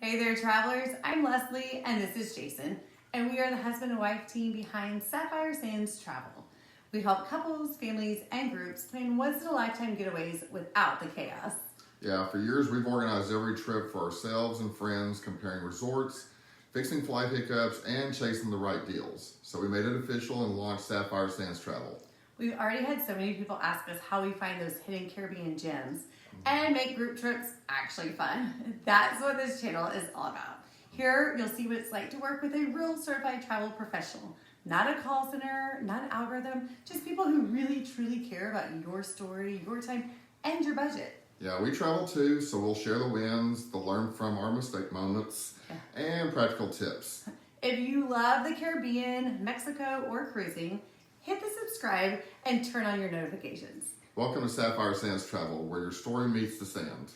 Hey there, travelers. I'm Leslie, and this is Jason, and we are the husband and wife team behind Sapphire Sands Travel. We help couples, families, and groups plan once-in-a-lifetime getaways without the chaos. Yeah, for years we've organized every trip for ourselves and friends, comparing resorts, fixing flight hiccups, and chasing the right deals. So we made it official and launched Sapphire Sands Travel. We've already had so many people ask us how we find those hidden Caribbean gems and make group trips actually fun. That's what this channel is all about. Here, you'll see what it's like to work with a real certified travel professional. Not a call center, not an algorithm, just people who really truly care about your story, your time, and your budget. Yeah, we travel too, so we'll share the wins, the learn from our mistake moments, and practical tips. If you love the Caribbean, Mexico, or cruising, hit the subscribe and turn on your notifications. Welcome to Sapphire Sands Travel, where your story meets the sand.